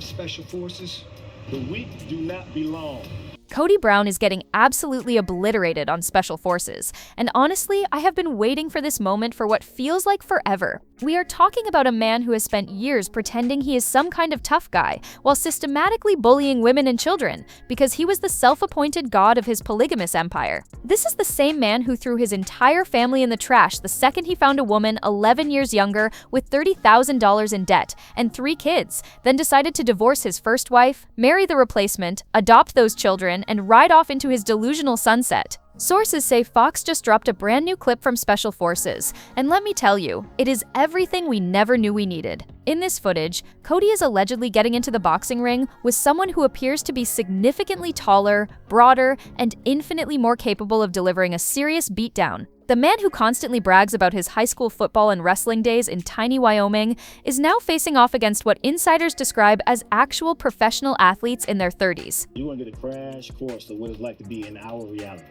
special forces? The weak do not belong. Kody Brown is getting absolutely obliterated on Special Forces, and honestly, I have been waiting for this moment for what feels like forever. We are talking about a man who has spent years pretending he is some kind of tough guy, while systematically bullying women and children, because he was the self-appointed god of his polygamous empire. This is the same man who threw his entire family in the trash the second he found a woman 11 years younger with $30,000 in debt and 3 kids, then decided to divorce his first wife, marry the replacement, adopt those children, and ride off into his delusional sunset. Sources say Fox just dropped a brand new clip from Special Forces, and let me tell you, it is everything we never knew we needed. In this footage, Kody is allegedly getting into the boxing ring with someone who appears to be significantly taller, broader, and infinitely more capable of delivering a serious beatdown. The man who constantly brags about his high school football and wrestling days in tiny Wyoming is now facing off against what insiders describe as actual professional athletes in their 30s. You want to get a crash course of what it's like to be in our reality.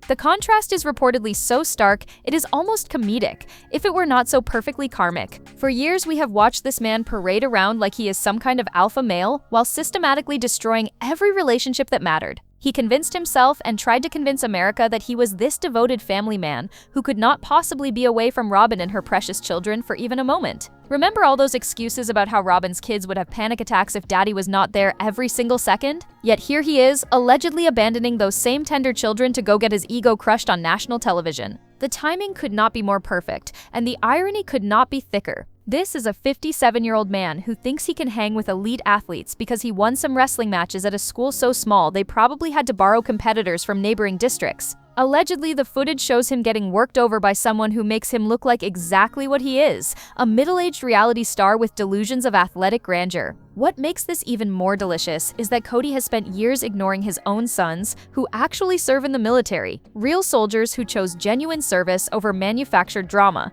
The contrast is reportedly so stark, it is almost comedic, if it were not so perfectly karmic. For years, we have watched this man parade around like he is some kind of alpha male, while systematically destroying every relationship that mattered. He convinced himself and tried to convince America that he was this devoted family man who could not possibly be away from Robin and her precious children for even a moment. Remember all those excuses about how Robin's kids would have panic attacks if Daddy was not there every single second? Yet here he is, allegedly abandoning those same tender children to go get his ego crushed on national television. The timing could not be more perfect, and the irony could not be thicker. This is a 57-year-old man who thinks he can hang with elite athletes because he won some wrestling matches at a school so small they probably had to borrow competitors from neighboring districts. Allegedly, the footage shows him getting worked over by someone who makes him look like exactly what he is, a middle-aged reality star with delusions of athletic grandeur. What makes this even more delicious is that Kody has spent years ignoring his own sons, who actually serve in the military, real soldiers who chose genuine service over manufactured drama.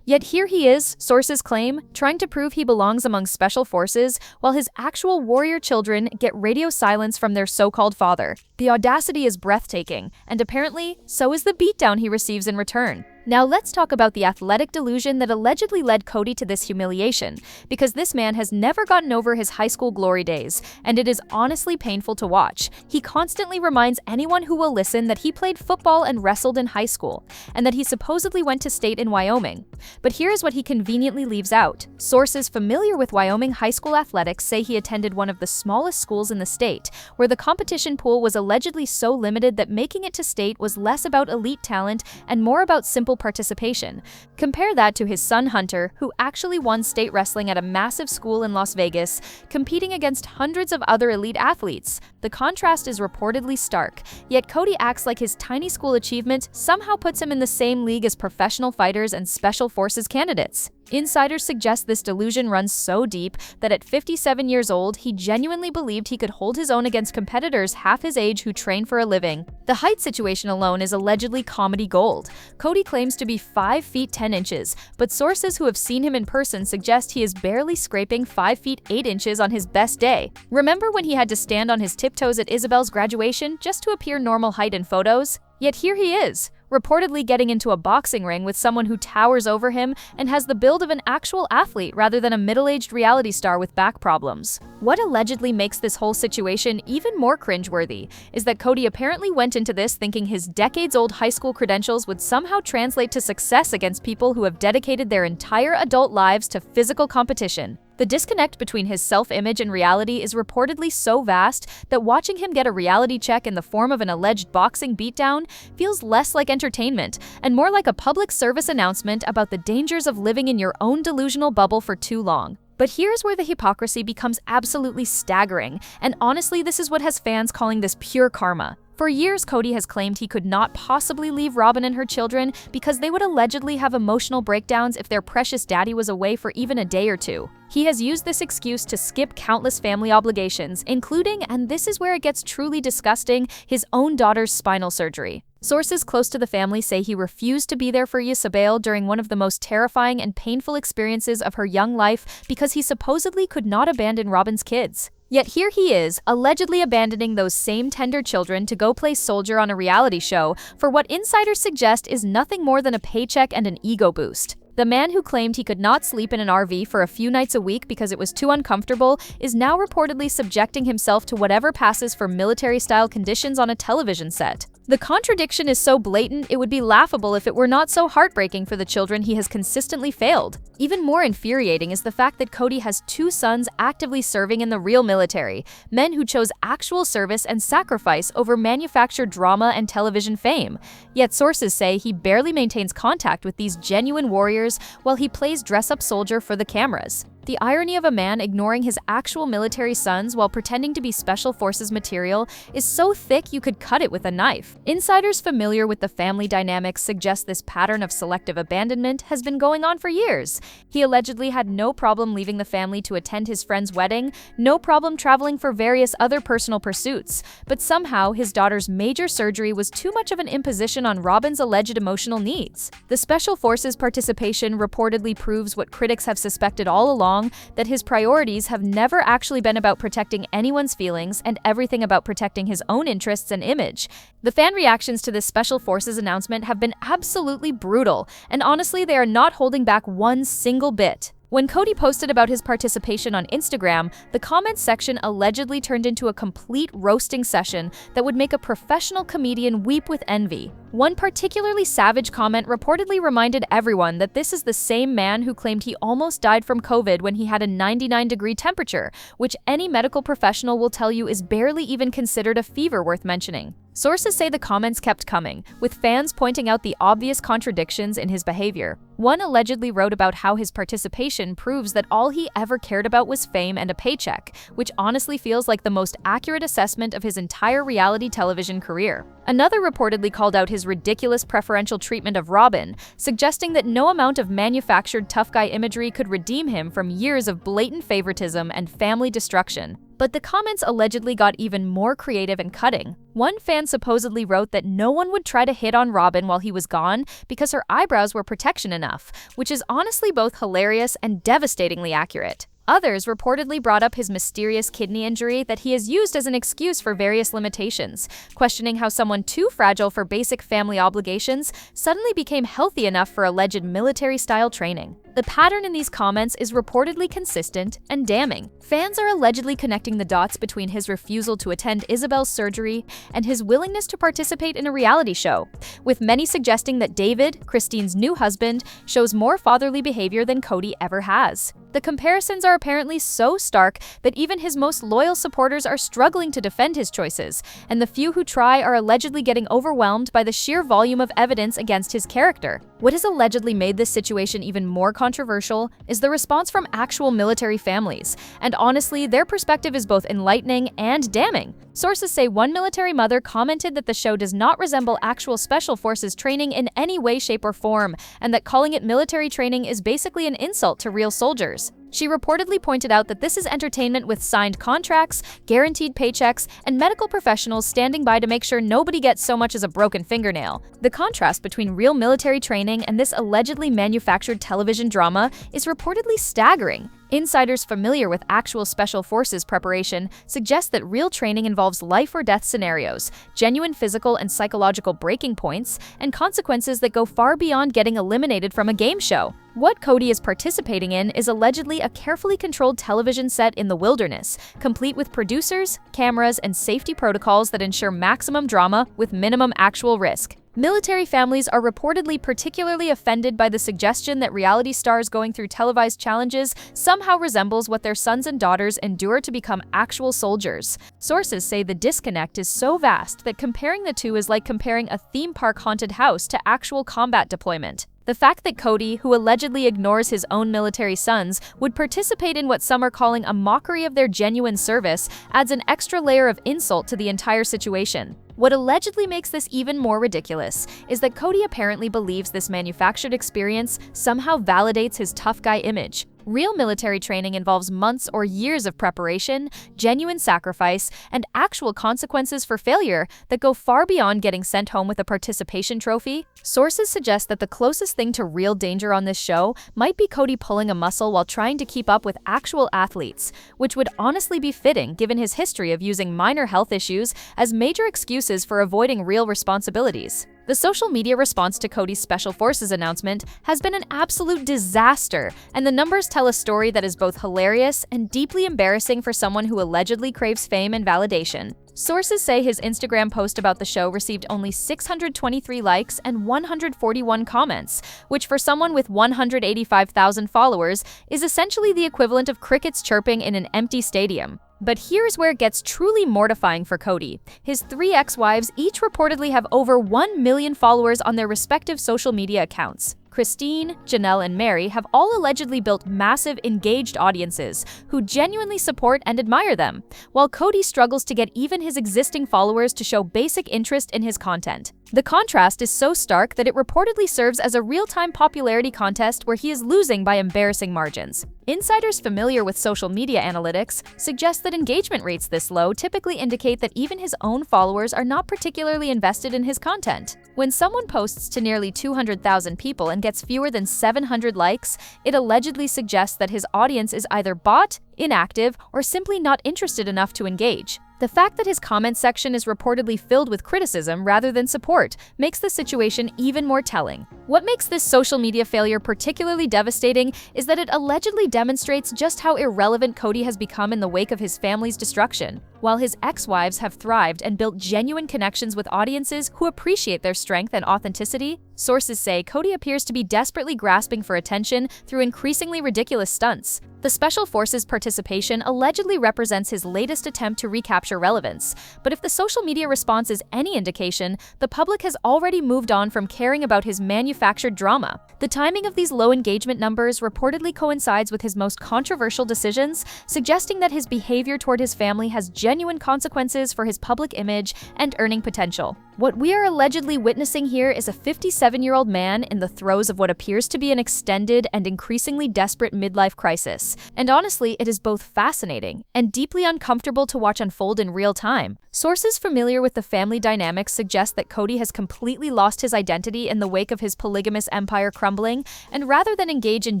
Yet here he is, sources claim, trying to prove he belongs among special forces, while his actual warrior children get radio silence from their so-called father. The audacity is breathtaking, and apparently, so is the beatdown he receives in return. Now let's talk about the athletic delusion that allegedly led Kody to this humiliation, because this man has never gotten over his high school glory days, and it is honestly painful to watch. He constantly reminds anyone who will listen that he played football and wrestled in high school, and that he supposedly went to state in Wyoming. But here's what he conveniently leaves out. Sources familiar with Wyoming high school athletics say he attended one of the smallest schools in the state, where the competition pool was allegedly so limited that making it to state was less about elite talent and more about simple participation. Compare that to his son Hunter, who actually won state wrestling at a massive school in Las Vegas, competing against hundreds of other elite athletes. The contrast is reportedly stark, yet Kody acts like his tiny school achievement somehow puts him in the same league as professional fighters and special forces candidates. Insiders suggest this delusion runs so deep that at 57 years old, he genuinely believed he could hold his own against competitors half his age who train for a living. The height situation alone is allegedly comedy gold. Kody claims to be 5 feet 10 inches, but sources who have seen him in person suggest he is barely scraping 5 feet 8 inches on his best day. Remember when he had to stand on his tiptoes at Isabel's graduation just to appear normal height in photos? Yet here he is, reportedly getting into a boxing ring with someone who towers over him and has the build of an actual athlete rather than a middle-aged reality star with back problems. What allegedly makes this whole situation even more cringeworthy is that Kody apparently went into this thinking his decades-old high school credentials would somehow translate to success against people who have dedicated their entire adult lives to physical competition. The disconnect between his self-image and reality is reportedly so vast that watching him get a reality check in the form of an alleged boxing beatdown feels less like entertainment and more like a public service announcement about the dangers of living in your own delusional bubble for too long. But here's where the hypocrisy becomes absolutely staggering, and honestly, this is what has fans calling this pure karma. For years, Kody has claimed he could not possibly leave Robin and her children because they would allegedly have emotional breakdowns if their precious daddy was away for even a day or two. He has used this excuse to skip countless family obligations, including, and this is where it gets truly disgusting, his own daughter's spinal surgery. Sources close to the family say he refused to be there for Isabel during one of the most terrifying and painful experiences of her young life because he supposedly could not abandon Robin's kids. Yet here he is, allegedly abandoning those same tender children to go play soldier on a reality show for what insiders suggest is nothing more than a paycheck and an ego boost. The man who claimed he could not sleep in an RV for a few nights a week because it was too uncomfortable is now reportedly subjecting himself to whatever passes for military-style conditions on a television set. The contradiction is so blatant, it would be laughable if it were not so heartbreaking for the children he has consistently failed. Even more infuriating is the fact that Kody has 2 sons actively serving in the real military, men who chose actual service and sacrifice over manufactured drama and television fame. Yet sources say he barely maintains contact with these genuine warriors while he plays dress-up soldier for the cameras. The irony of a man ignoring his actual military sons while pretending to be special forces material is so thick you could cut it with a knife. Insiders familiar with the family dynamics suggest this pattern of selective abandonment has been going on for years. He allegedly had no problem leaving the family to attend his friend's wedding, no problem traveling for various other personal pursuits, but somehow his daughter's major surgery was too much of an imposition on Robin's alleged emotional needs. The Special Forces participation reportedly proves what critics have suspected all along, that his priorities have never actually been about protecting anyone's feelings and everything about protecting his own interests and image. The fan reactions to this Special Forces announcement have been absolutely brutal, and honestly, they are not holding back one single bit. When Kody posted about his participation on Instagram, the comments section allegedly turned into a complete roasting session that would make a professional comedian weep with envy. One particularly savage comment reportedly reminded everyone that this is the same man who claimed he almost died from COVID when he had a 99-degree temperature, which any medical professional will tell you is barely even considered a fever worth mentioning. Sources say the comments kept coming, with fans pointing out the obvious contradictions in his behavior. One allegedly wrote about how his participation proves that all he ever cared about was fame and a paycheck, which honestly feels like the most accurate assessment of his entire reality television career. Another reportedly called out his ridiculous preferential treatment of Robin, suggesting that no amount of manufactured tough guy imagery could redeem him from years of blatant favoritism and family destruction. But the comments allegedly got even more creative and cutting. One fan supposedly wrote that no one would try to hit on Robin while he was gone because her eyebrows were protection enough, which is honestly both hilarious and devastatingly accurate. Others reportedly brought up his mysterious kidney injury that he has used as an excuse for various limitations, questioning how someone too fragile for basic family obligations suddenly became healthy enough for alleged military-style training. The pattern in these comments is reportedly consistent and damning. Fans are allegedly connecting the dots between his refusal to attend Isabel's surgery and his willingness to participate in a reality show, with many suggesting that David, Christine's new husband, shows more fatherly behavior than Kody ever has. The comparisons are apparently so stark that even his most loyal supporters are struggling to defend his choices, and the few who try are allegedly getting overwhelmed by the sheer volume of evidence against his character. What has allegedly made this situation even more controversial is the response from actual military families, and honestly, their perspective is both enlightening and damning. Sources say one military mother commented that the show does not resemble actual special forces training in any way, shape, or form, and that calling it military training is basically an insult to real soldiers. She reportedly pointed out that this is entertainment with signed contracts, guaranteed paychecks, and medical professionals standing by to make sure nobody gets so much as a broken fingernail. The contrast between real military training and this allegedly manufactured television drama is reportedly staggering. Insiders familiar with actual special forces preparation suggest that real training involves life or death scenarios, genuine physical and psychological breaking points, and consequences that go far beyond getting eliminated from a game show. What Kody is participating in is allegedly a carefully controlled television set in the wilderness, complete with producers, cameras, and safety protocols that ensure maximum drama with minimum actual risk. Military families are reportedly particularly offended by the suggestion that reality stars going through televised challenges somehow resembles what their sons and daughters endure to become actual soldiers. Sources say the disconnect is so vast that comparing the two is like comparing a theme park haunted house to actual combat deployment. The fact that Kody, who allegedly ignores his own military sons, would participate in what some are calling a mockery of their genuine service adds an extra layer of insult to the entire situation. What allegedly makes this even more ridiculous is that Kody apparently believes this manufactured experience somehow validates his tough guy image. Real military training involves months or years of preparation, genuine sacrifice, and actual consequences for failure that go far beyond getting sent home with a participation trophy. Sources suggest that the closest thing to real danger on this show might be Kody pulling a muscle while trying to keep up with actual athletes, which would honestly be fitting given his history of using minor health issues as major excuses for avoiding real responsibilities. The social media response to Kody's Special Forces announcement has been an absolute disaster, and the numbers tell a story that is both hilarious and deeply embarrassing for someone who allegedly craves fame and validation. Sources say his Instagram post about the show received only 623 likes and 141 comments, which for someone with 185,000 followers is essentially the equivalent of crickets chirping in an empty stadium. But here's where it gets truly mortifying for Kody. His 3 ex-wives each reportedly have over 1 million followers on their respective social media accounts. Christine, Janelle, and Mary have all allegedly built massive, engaged audiences who genuinely support and admire them, while Kody struggles to get even his existing followers to show basic interest in his content. The contrast is so stark that it reportedly serves as a real-time popularity contest where he is losing by embarrassing margins. Insiders familiar with social media analytics suggest that engagement rates this low typically indicate that even his own followers are not particularly invested in his content. When someone posts to nearly 200,000 people and gets fewer than 700 likes, it allegedly suggests that his audience is either bot, inactive, or simply not interested enough to engage. The fact that his comment section is reportedly filled with criticism rather than support makes the situation even more telling. What makes this social media failure particularly devastating is that it allegedly demonstrates just how irrelevant Kody has become in the wake of his family's destruction. While his ex-wives have thrived and built genuine connections with audiences who appreciate their strength and authenticity, sources say Kody appears to be desperately grasping for attention through increasingly ridiculous stunts. The Special Forces participation allegedly represents his latest attempt to recapture relevance, but if the social media response is any indication, the public has already moved on from caring about his manufactured drama. The timing of these low engagement numbers reportedly coincides with his most controversial decisions, suggesting that his behavior toward his family has genuine consequences for his public image and earning potential. What we are allegedly witnessing here is a 57-year-old man in the throes of what appears to be an extended and increasingly desperate midlife crisis. And honestly, it is both fascinating and deeply uncomfortable to watch unfold in real time. Sources familiar with the family dynamics suggest that Kody has completely lost his identity in the wake of his polygamous empire crumbling, and rather than engage in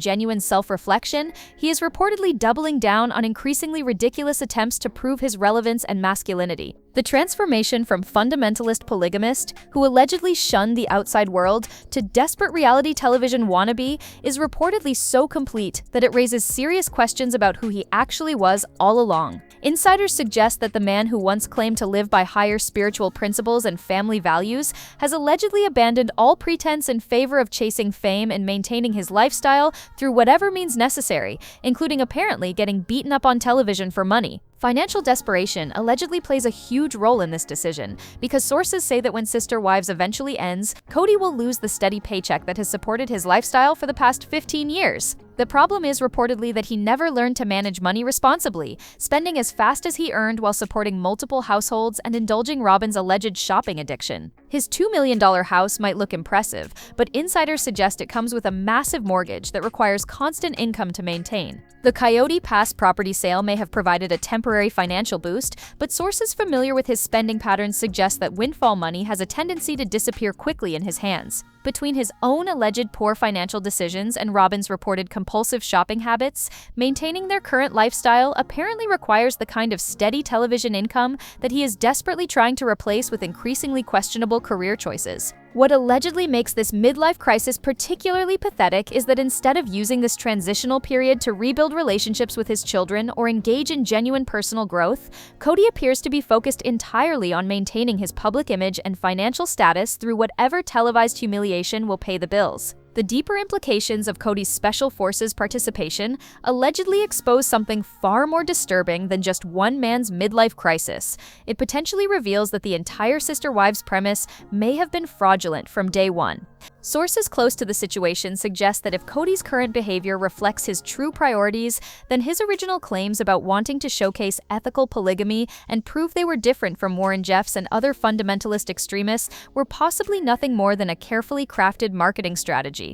genuine self-reflection, he is reportedly doubling down on increasingly ridiculous attempts to prove his relevance and masculinity. The transformation from fundamentalist polygamist, who allegedly shunned the outside world, to desperate reality television wannabe is reportedly so complete that it raises serious questions about who he actually was all along. Insiders suggest that the man who once claimed to live by higher spiritual principles and family values has allegedly abandoned all pretense in favor of chasing fame and maintaining his lifestyle through whatever means necessary, including apparently getting beaten up on television for money. Financial desperation allegedly plays a huge role in this decision, because sources say that when Sister Wives eventually ends, Kody will lose the steady paycheck that has supported his lifestyle for the past 15 years. The problem is reportedly that he never learned to manage money responsibly, spending as fast as he earned while supporting multiple households and indulging Robyn's alleged shopping addiction. His $2 million house might look impressive, but insiders suggest it comes with a massive mortgage that requires constant income to maintain. The Coyote Pass property sale may have provided a temporary financial boost, but sources familiar with his spending patterns suggest that windfall money has a tendency to disappear quickly in his hands. Between his own alleged poor financial decisions and Robyn's reported compulsive shopping habits, maintaining their current lifestyle apparently requires the kind of steady television income that he is desperately trying to replace with increasingly questionable career choices. What allegedly makes this midlife crisis particularly pathetic is that instead of using this transitional period to rebuild relationships with his children or engage in genuine personal growth, Kody appears to be focused entirely on maintaining his public image and financial status through whatever televised humiliation will pay the bills. The deeper implications of Kody's Special Forces participation allegedly expose something far more disturbing than just one man's midlife crisis. It potentially reveals that the entire Sister Wives premise may have been fraudulent from day one. Sources close to the situation suggest that if Kody's current behavior reflects his true priorities, then his original claims about wanting to showcase ethical polygamy and prove they were different from Warren Jeffs and other fundamentalist extremists were possibly nothing more than a carefully crafted marketing strategy.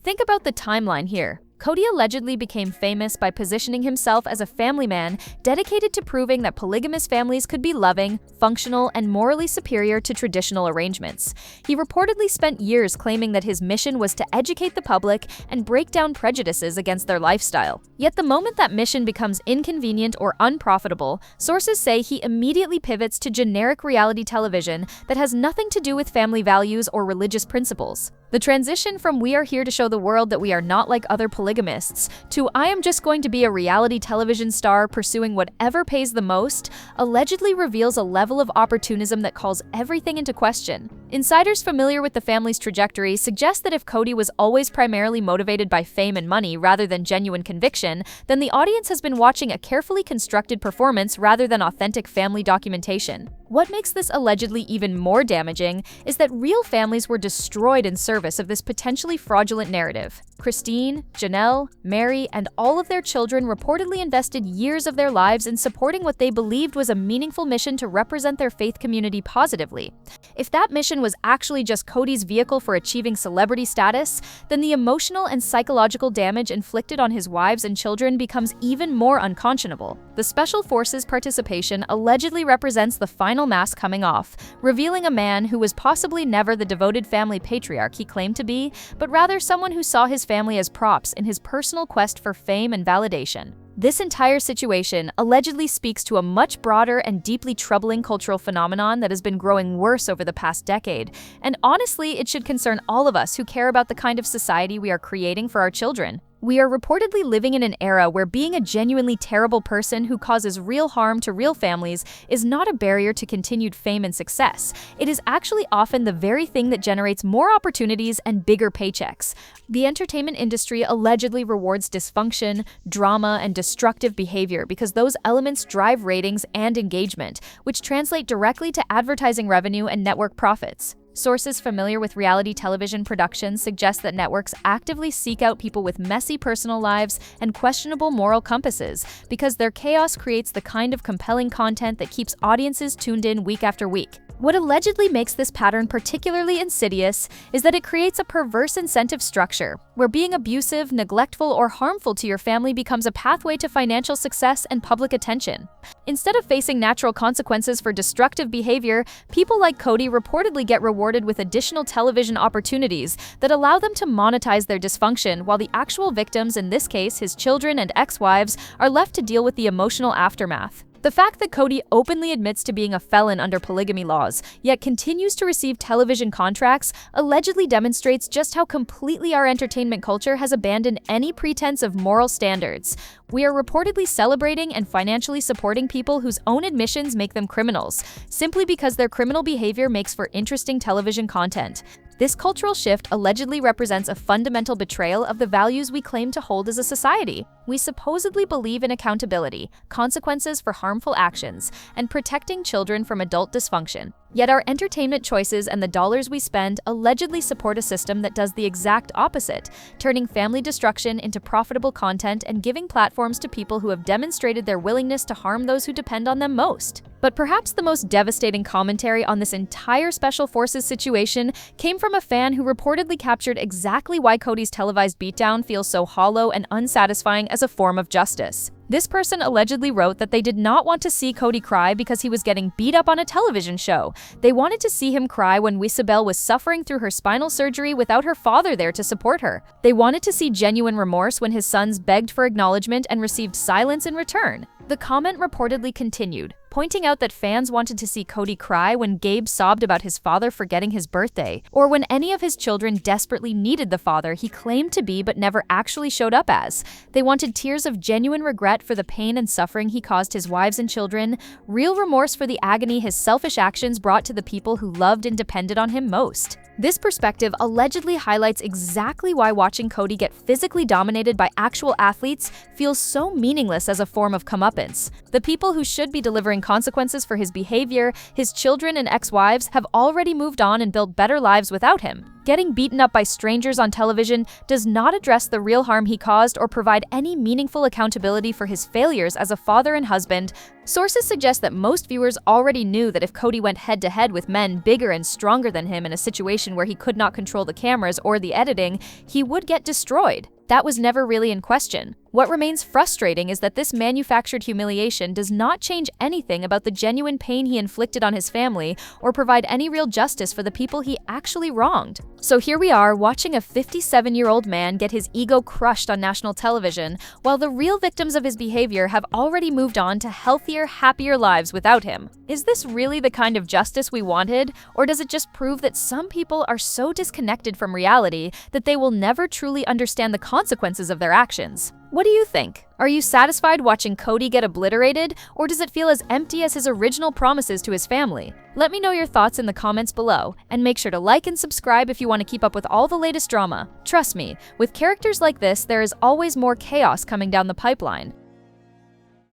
Think about the timeline here. Kody allegedly became famous by positioning himself as a family man dedicated to proving that polygamous families could be loving, functional, and morally superior to traditional arrangements. He reportedly spent years claiming that his mission was to educate the public and break down prejudices against their lifestyle. Yet the moment that mission becomes inconvenient or unprofitable, sources say he immediately pivots to generic reality television that has nothing to do with family values or religious principles. The transition from "we are here to show the world that we are not like other polygamists" to "I am just going to be a reality television star pursuing whatever pays the most" allegedly reveals a level of opportunism that calls everything into question. Insiders familiar with the family's trajectory suggest that if Kody was always primarily motivated by fame and money rather than genuine conviction, then the audience has been watching a carefully constructed performance rather than authentic family documentation. What makes this allegedly even more damaging is that real families were destroyed in service of this potentially fraudulent narrative. Christine, Janelle, Mary, and all of their children reportedly invested years of their lives in supporting what they believed was a meaningful mission to represent their faith community positively. If that mission was actually just Kody's vehicle for achieving celebrity status, then the emotional and psychological damage inflicted on his wives and children becomes even more unconscionable. The Special Forces' participation allegedly represents the final mask coming off, revealing a man who was possibly never the devoted family patriarch he claimed to be, but rather someone who saw his family as props in his personal quest for fame and validation. This entire situation allegedly speaks to a much broader and deeply troubling cultural phenomenon that has been growing worse over the past decade, and honestly, it should concern all of us who care about the kind of society we are creating for our children. We are reportedly living in an era where being a genuinely terrible person who causes real harm to real families is not a barrier to continued fame and success. It is actually often the very thing that generates more opportunities and bigger paychecks. The entertainment industry allegedly rewards dysfunction, drama, and destructive behavior because those elements drive ratings and engagement, which translate directly to advertising revenue and network profits. Sources familiar with reality television productions suggest that networks actively seek out people with messy personal lives and questionable moral compasses because their chaos creates the kind of compelling content that keeps audiences tuned in week after week. What allegedly makes this pattern particularly insidious is that it creates a perverse incentive structure, where being abusive, neglectful, or harmful to your family becomes a pathway to financial success and public attention. Instead of facing natural consequences for destructive behavior, people like Kody reportedly get rewarded with additional television opportunities that allow them to monetize their dysfunction, while the actual victims, in this case his children and ex-wives, are left to deal with the emotional aftermath. The fact that Kody openly admits to being a felon under polygamy laws, yet continues to receive television contracts, allegedly demonstrates just how completely our entertainment culture has abandoned any pretense of moral standards. We are reportedly celebrating and financially supporting people whose own admissions make them criminals, simply because their criminal behavior makes for interesting television content. This cultural shift allegedly represents a fundamental betrayal of the values we claim to hold as a society. We supposedly believe in accountability, consequences for harmful actions, and protecting children from adult dysfunction. Yet our entertainment choices and the dollars we spend allegedly support a system that does the exact opposite, turning family destruction into profitable content and giving platforms to people who have demonstrated their willingness to harm those who depend on them most. But perhaps the most devastating commentary on this entire Special Forces situation came from a fan who reportedly captured exactly why Kody's televised beatdown feels so hollow and unsatisfying as a form of justice. This person allegedly wrote that they did not want to see Kody cry because he was getting beat up on a television show. They wanted to see him cry when Wisabel was suffering through her spinal surgery without her father there to support her. They wanted to see genuine remorse when his sons begged for acknowledgement and received silence in return. The comment reportedly continued, pointing out that fans wanted to see Kody cry when Gabe sobbed about his father forgetting his birthday, or when any of his children desperately needed the father he claimed to be but never actually showed up as. They wanted tears of genuine regret for the pain and suffering he caused his wives and children, real remorse for the agony his selfish actions brought to the people who loved and depended on him most. This perspective allegedly highlights exactly why watching Kody get physically dominated by actual athletes feels so meaningless as a form of comeuppance. The people who should be delivering consequences for his behavior, his children and ex-wives, have already moved on and built better lives without him. Getting beaten up by strangers on television does not address the real harm he caused or provide any meaningful accountability for his failures as a father and husband. Sources suggest that most viewers already knew that if Kody went head-to-head with men bigger and stronger than him in a situation where he could not control the cameras or the editing, he would get destroyed. That was never really in question. What remains frustrating is that this manufactured humiliation does not change anything about the genuine pain he inflicted on his family or provide any real justice for the people he actually wronged. So here we are, watching a 57-year-old man get his ego crushed on national television, while the real victims of his behavior have already moved on to healthier, happier lives without him. Is this really the kind of justice we wanted, or does it just prove that some people are so disconnected from reality that they will never truly understand the consequences of their actions? What do you think? Are you satisfied watching Kody get obliterated, or does it feel as empty as his original promises to his family? Let me know your thoughts in the comments below, and make sure to like and subscribe if you want to keep up with all the latest drama. Trust me, with characters like this, there is always more chaos coming down the pipeline.